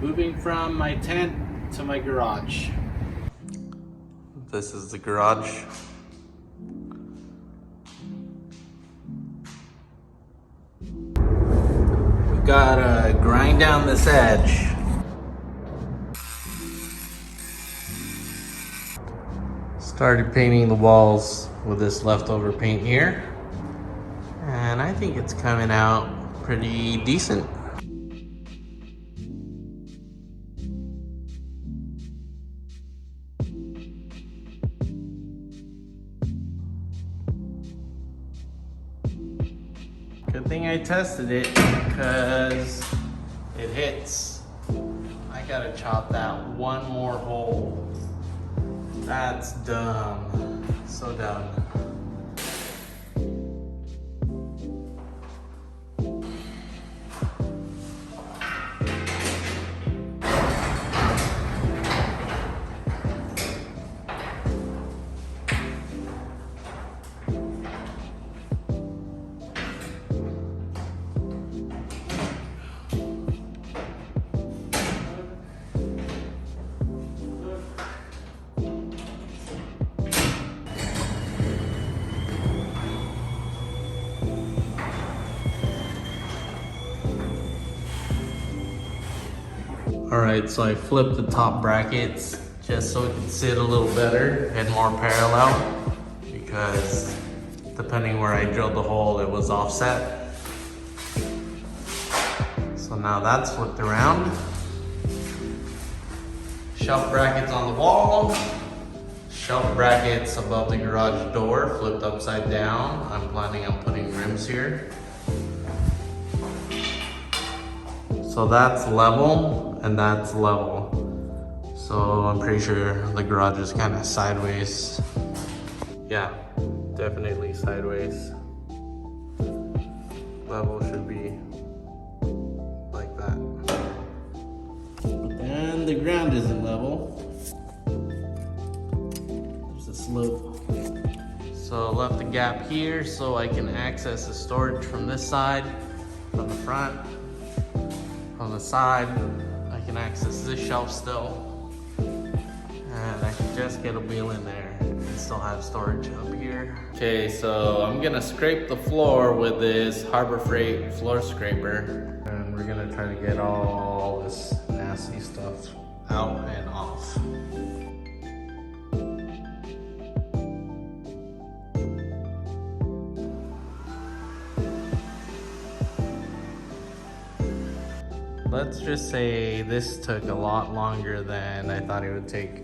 Moving from my tent to my garage. This is the garage. We've got to grind down this edge. Started painting the walls with this leftover paint here. And I think it's coming out pretty decent. Good thing I tested it because it hits. I gotta chop that one more hole. That's dumb. So dumb. Alright, so I flipped the top brackets just so it can sit a little better and more parallel, because depending where I drilled the hole, it was offset. So now that's flipped around. Shelf brackets on the wall. Shelf brackets above the garage door, flipped upside down. I'm planning on putting rims here. So that's level and that's level. So I'm pretty sure the garage is kind of sideways. Yeah, definitely sideways. Level should be like that. But then the ground isn't level. There's a slope. So I left a gap here so I can access the storage from this side, from the front. On the side, I can access this shelf still, and I can just get a wheel in there and still have storage up here. Okay, so I'm gonna scrape the floor with this Harbor Freight floor scraper, and we're gonna try to get all this nasty stuff out and off. Let's just say this took a lot longer than I thought it would take.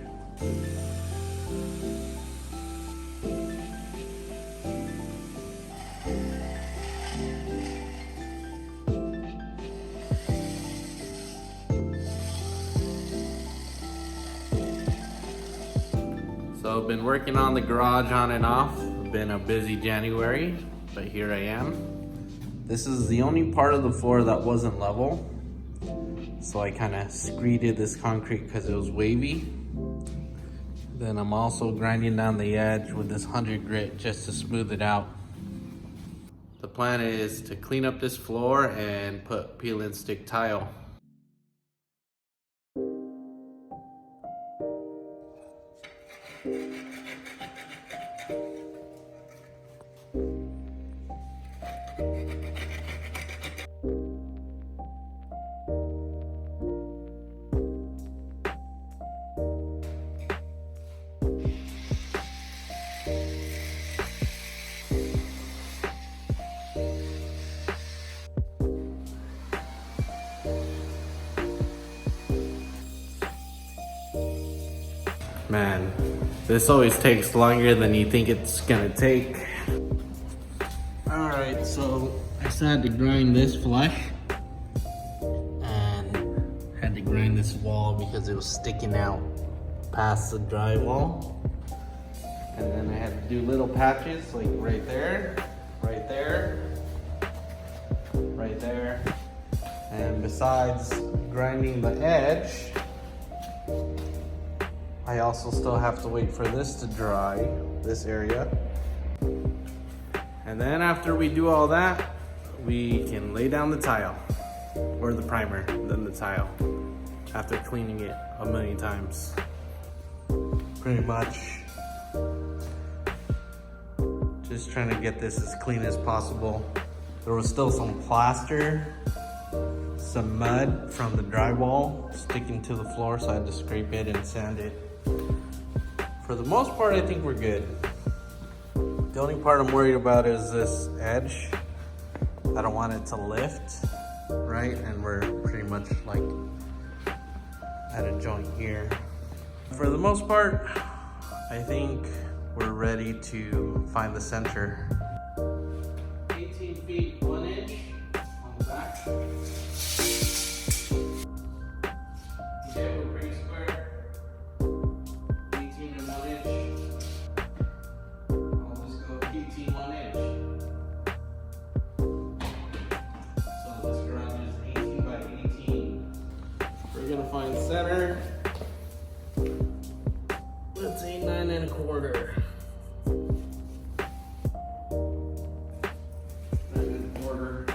So I've been working on the garage on and off. It's been a busy January, but here I am. This is the only part of the floor that wasn't level. So I kind of screeded this concrete because it was wavy. Then I'm also grinding down the edge with this 100 grit just to smooth it out. The plan is to clean up this floor and put peel and stick tile. Man, this always takes longer than you think it's gonna take. All right, so I decided to grind this flush and had to grind this wall because it was sticking out past the drywall. And then I had to do little patches like right there, right there, right there. And besides grinding the edge, I also still have to wait for this to dry, this area. And then after we do all that, we can lay down the tile, or the primer, then the tile. after cleaning it a million times. Pretty much just trying to get this as clean as possible. There was still some plaster, some mud from the drywall sticking to the floor, so I had to scrape it and sand it. For the most part, I think we're good. The only part I'm worried about is this edge. I don't want it to lift, right? And we're pretty much like at a joint here. For the most part, I think we're ready to find the center. 18 feet, 1 inch on the back. Okay, we're pretty square. 18 and 1 inch. I'll just go 18, 1 inch. So this garage is 18 by 18. We're gonna find center. Let's say 9 1/4. 9 1/4.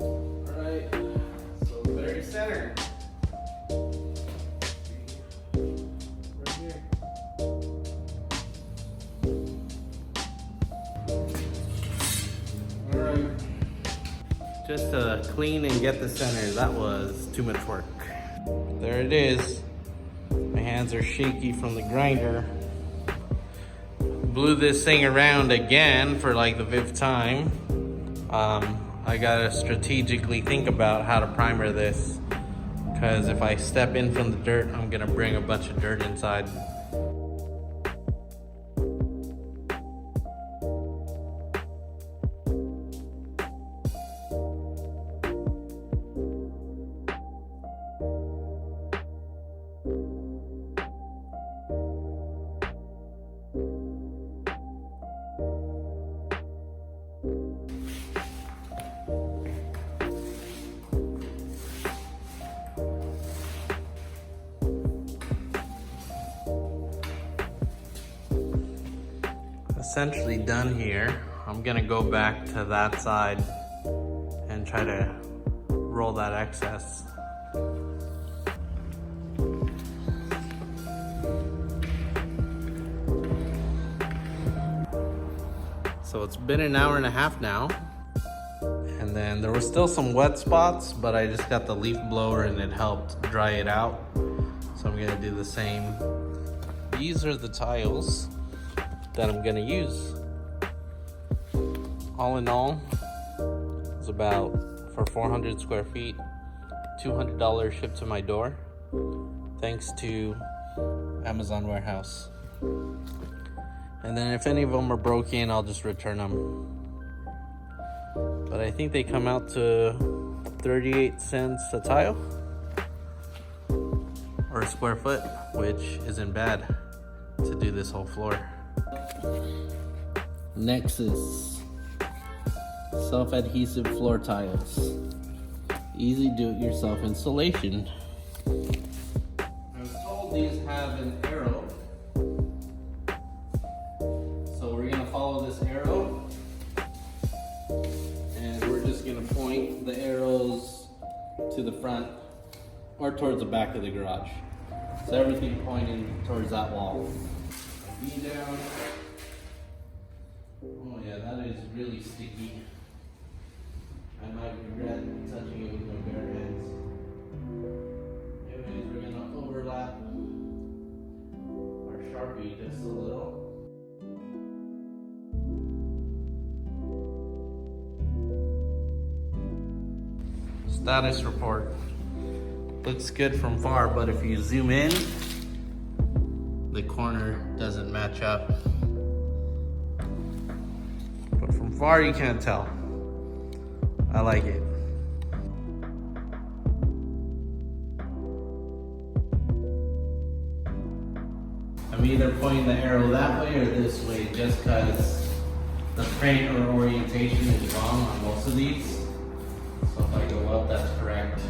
All right, so very center. Right here. All right. Just to clean and get the center, that was too much work. There it is. My hands are shaky from the grinder. Blew this thing around again for like the 5th time. I gotta strategically think about how to primer this, because if I step in from the dirt, I'm gonna bring a bunch of dirt inside. Essentially done here. I'm gonna go back to that side and try to roll that excess. So it's been an hour and a half now. And then there were still some wet spots, but I just got the leaf blower and it helped dry it out. So I'm gonna do the same. These are the tiles that I'm gonna use. All in all, it's about, for 400 square feet, $200 shipped to my door, thanks to Amazon warehouse. And then if any of them are broken, I'll just return them. But I think they come out to 38 cents a tile, or a square foot, which isn't bad to do this whole floor. Nexus self-adhesive floor tiles. Easy do-it-yourself installation. I was told these have an arrow, so we're gonna follow this arrow, and we're just gonna point the arrows to the front or towards the back of the garage. So everything pointing towards that wall. Knee down. Oh yeah, that is really sticky. I might regret touching it with my bare hands. Anyways, we're gonna overlap our Sharpie just a little. Status report. Looks good from far, but if you zoom in, the corner doesn't match up. But from far you can't tell. I like it. I'm either pointing the arrow that way or this way, just because the frame or orientation is wrong on most of these. So if I go up, that's correct.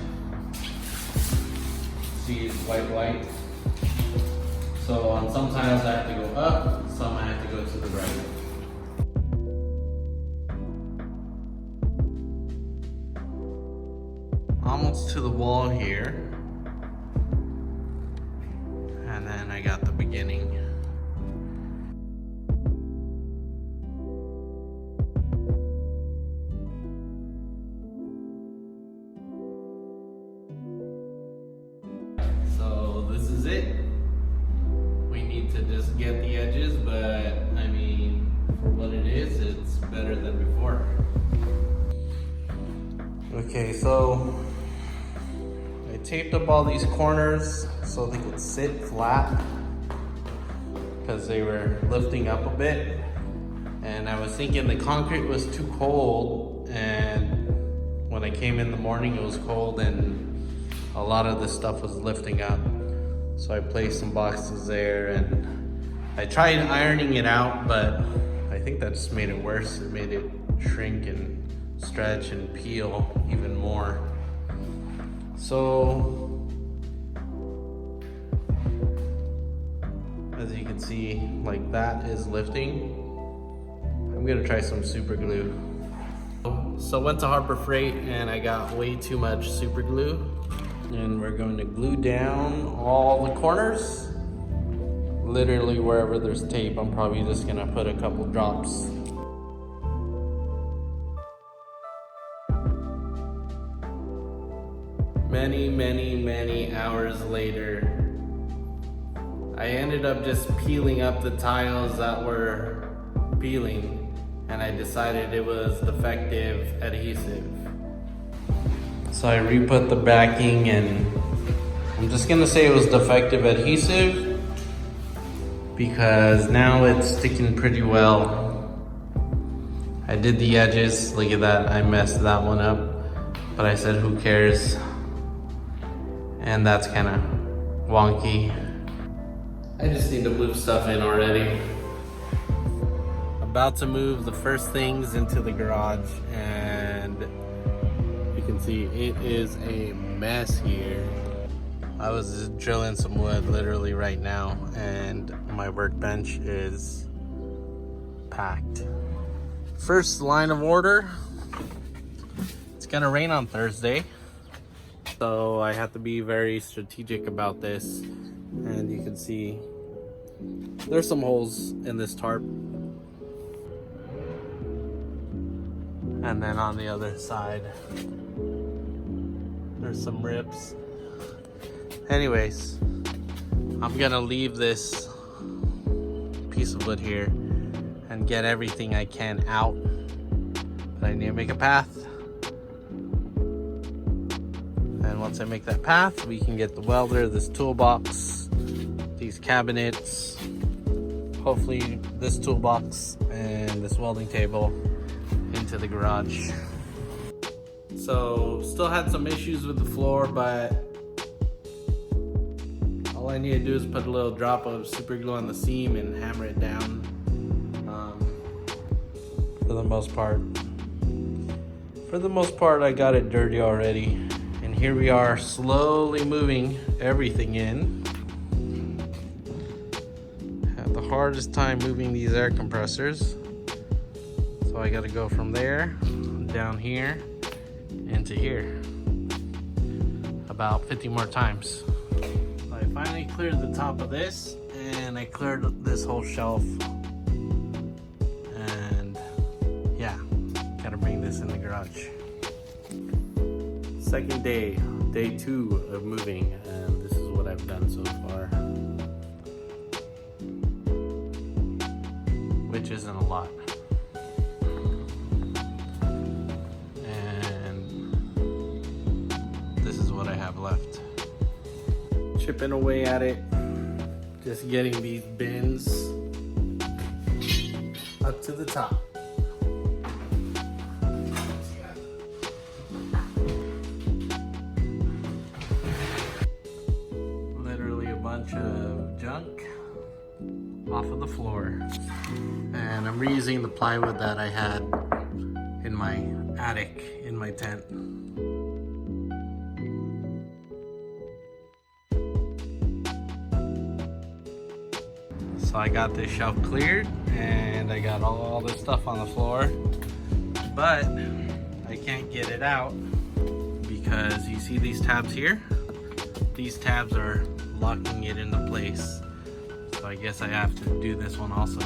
See, it's white. So on some tiles I have to go up, some I have to go to the right. Almost to the wall here. I got the beginning. So this is it. We need to just get the edges, but I mean, for what it is, it's better than before. Okay, so I taped up all these corners so they could sit flat because they were lifting up a bit. And I was thinking the concrete was too cold, and when I came in the morning it was cold and a lot of this stuff was lifting up. So I placed some boxes there and I tried ironing it out, but I think that just made it worse. It made it shrink and stretch and peel even more. So as you can see, like that is lifting. I'm gonna try some super glue. So I went to Harbor Freight and I got way too much super glue. And we're going to glue down all the corners. Literally wherever there's tape, I'm probably just gonna put a couple drops. Many hours later, I ended up just peeling up the tiles that were peeling, and I decided it was defective adhesive. So I re-put the backing, and I'm just gonna say it was defective adhesive because now it's sticking pretty well. I did the edges, look at that, I messed that one up, but I said who cares? And that's kind of wonky. I just need to move stuff in already. About to move the first things into the garage, and you can see it is a mess here. I was drilling some wood literally right now, and my workbench is packed. First line of order, it's gonna rain on Thursday. So I have to be very strategic about this, and you can see there's some holes in this tarp, and then on the other side there's some rips. Anyways, I'm gonna leave this piece of wood here and get everything I can out, but I need to make a path. And once I make that path, we can get the welder, this toolbox, these cabinets, hopefully this toolbox and this welding table into the garage. So still had some issues with the floor, but all I need to do is put a little drop of super glue on the seam and hammer it down. For the most part, I got it dirty already. And here we are slowly moving everything in. Had the hardest time moving these air compressors. So I gotta go from there, down here, into here. About 50 more times. So I finally cleared the top of this, and I cleared this whole shelf. And yeah, gotta bring this in the garage. Second day, day 2 of moving, and this is what I've done so far, which isn't a lot. And this is what I have left. Chipping away at it, just getting these bins up to the top. Bunch of junk off of the floor, and I'm reusing the plywood that I had in my attic in my tent. So I got this shelf cleared and I got all this stuff on the floor, but I can't get it out because you see these tabs here? These tabs are locking it into place. So I guess I have to do this one also.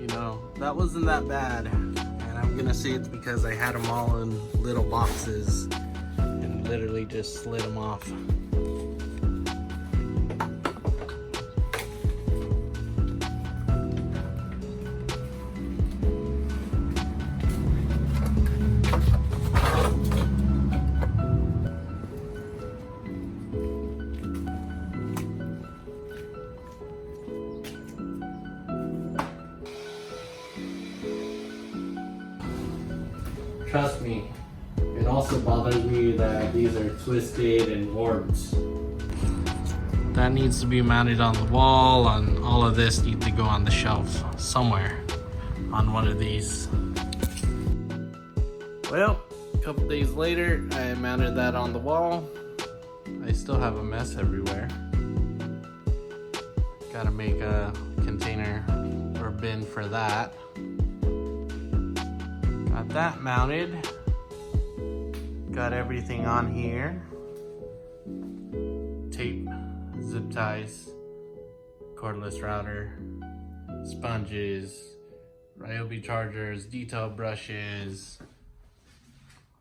You know, that wasn't that bad. And I'm gonna say it's because I had them all in little boxes and literally just slid them off. Trust me, it also bothers me that these are twisted and warped. That needs to be mounted on the wall, and all of this needs to go on the shelf somewhere on one of these. Well, a couple days later, I mounted that on the wall. I still have a mess everywhere. Gotta make a container or bin for that. Got that mounted. Got everything on here. Tape, zip ties, cordless router, sponges, Ryobi chargers, detail brushes,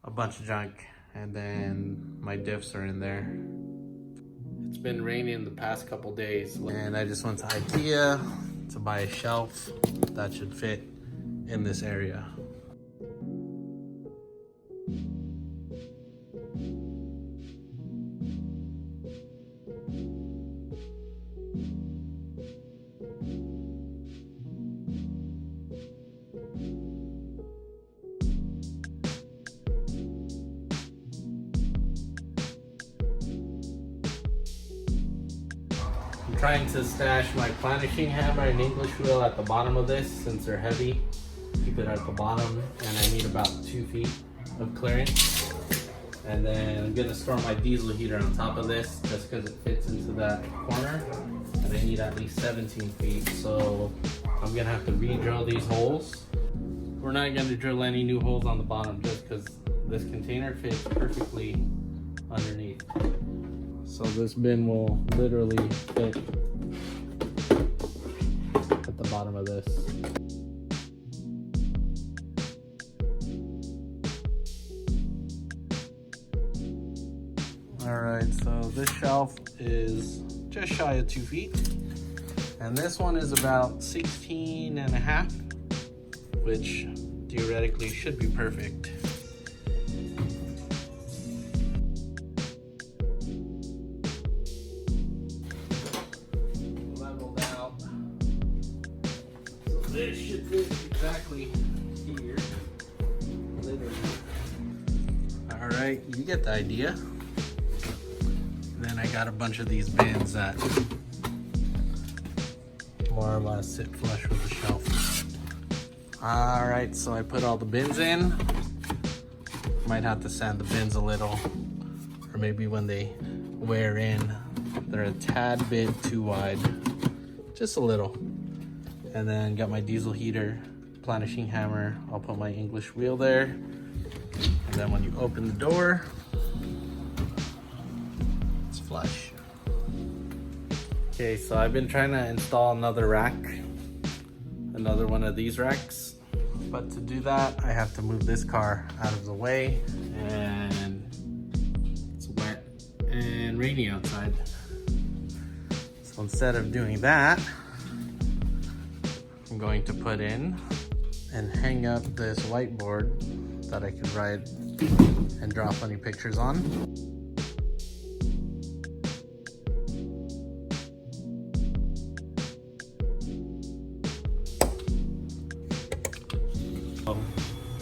a bunch of junk, and then my diffs are in there. It's been raining the past couple days, and I just went to IKEA to buy a shelf that should fit in this area. I'm trying to stash my planishing hammer and English wheel at the bottom of this since they're heavy. Keep it at the bottom, and I need about 2 feet of clearance. And then I'm gonna store my diesel heater on top of this just because it fits into that corner. And I need at least 17 feet, so I'm gonna have to re-drill these holes. We're not gonna drill any new holes on the bottom just because this container fits perfectly underneath. So this bin will literally fit at the bottom of this. All right, so this shelf is just shy of 2 feet. And this one is about 16 and a half, which theoretically should be perfect. Leveled out. So this should fit exactly here. Literally. All right, you get the idea. Then I got a bunch of these bins that more or less sit flush with the shelf. All right, so I put all the bins in. Might have to sand the bins a little, or maybe when they wear in, they're a tad bit too wide, just a little. And then got my diesel heater, planishing hammer. I'll put my English wheel there. And then when you open the door, flush. Okay, so I've been trying to install another rack, another one of these racks, but to do that I have to move this car out of the way, and it's wet and rainy outside. So instead of doing that, I'm going to put in and hang up this whiteboard that I can write and draw funny pictures on.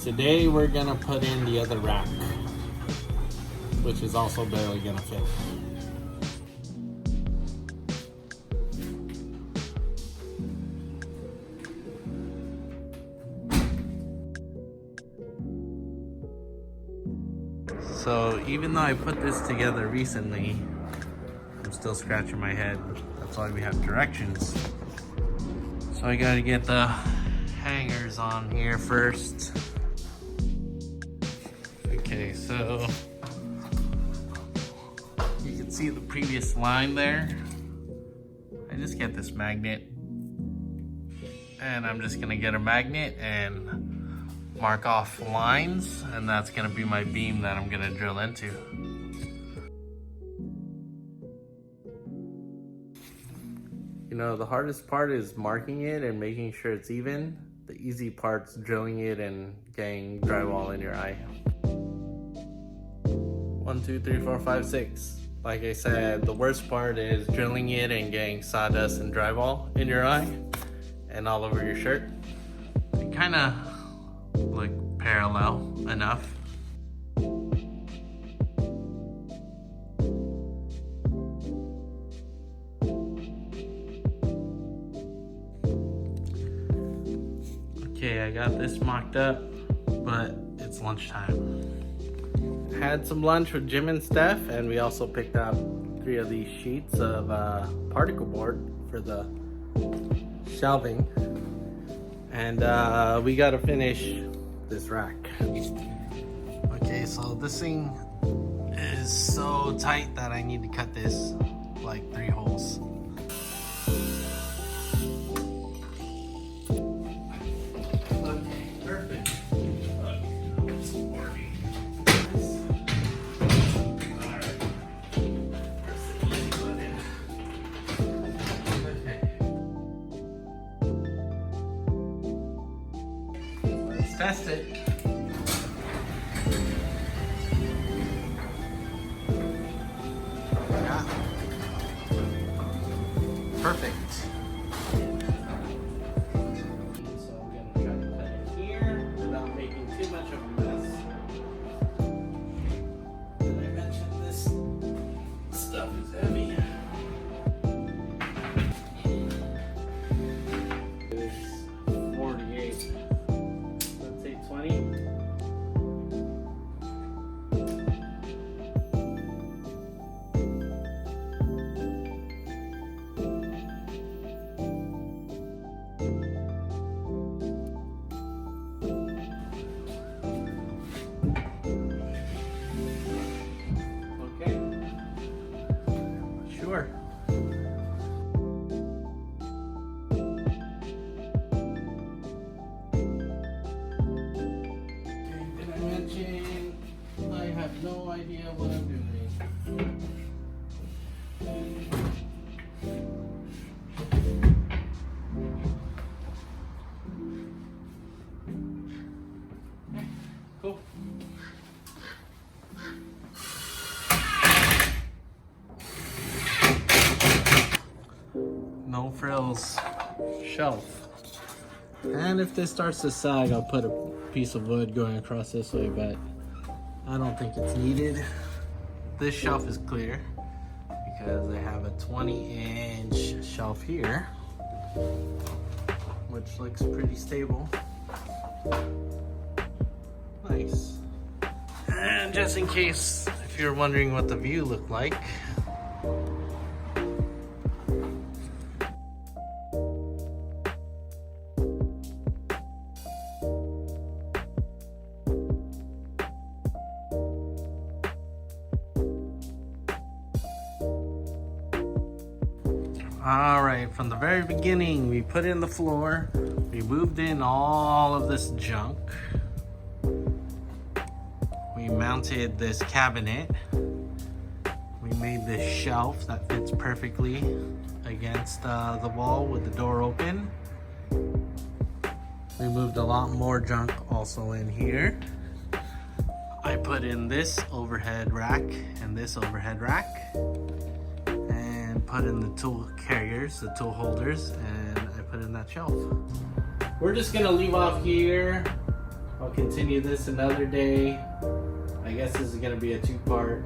Today we're gonna put in the other rack, which is also barely gonna fit. So even though I put this together recently, I'm still scratching my head. That's why we have directions. So I gotta get the hangers on here first. Okay, so see the previous line there. I just get this magnet, and I'm just gonna get a magnet and mark off lines, and that's gonna be my beam that I'm gonna drill into. You know, the hardest part is marking it and making sure it's even. The easy part's drilling it and getting drywall in your eye. 1, 2, 3, 4, 5, 6. Like I said, the worst part is drilling it and getting sawdust and drywall in your eye and all over your shirt. They kind of look parallel enough. Okay, I got this mocked up, but it's lunchtime. Had some lunch with Jim and Steph, and we also picked up 3 of these sheets of particle board for the shelving. And we gotta finish this rack. Okay, so this thing is so tight that I need to cut this like 3 holes. Test it. Yeah. Perfect. So I'm going to try to cut it here without making too much of a mess. Did I mention this stuff is heavy? It's 48. 20. Okay. Sure. I have no idea what I'm doing. Okay, cool. No frills shelf. And if this starts to sag, I'll put a piece of wood going across this way, but I don't think it's needed. This shelf is clear because they have a 20-inch shelf here, which looks pretty stable. Nice. And just in case if you're wondering what the view looked like, all right, from the very beginning, we put in the floor, we moved in all of this junk, we mounted this cabinet, we made this shelf that fits perfectly against the wall with the door open. We moved a lot more junk also in here. I put in this overhead rack and this overhead rack, and put in the tool carriers, the tool holders, and I put in that shelf. We're just gonna leave off here. I'll continue this another day. I guess this is gonna be a 2-part.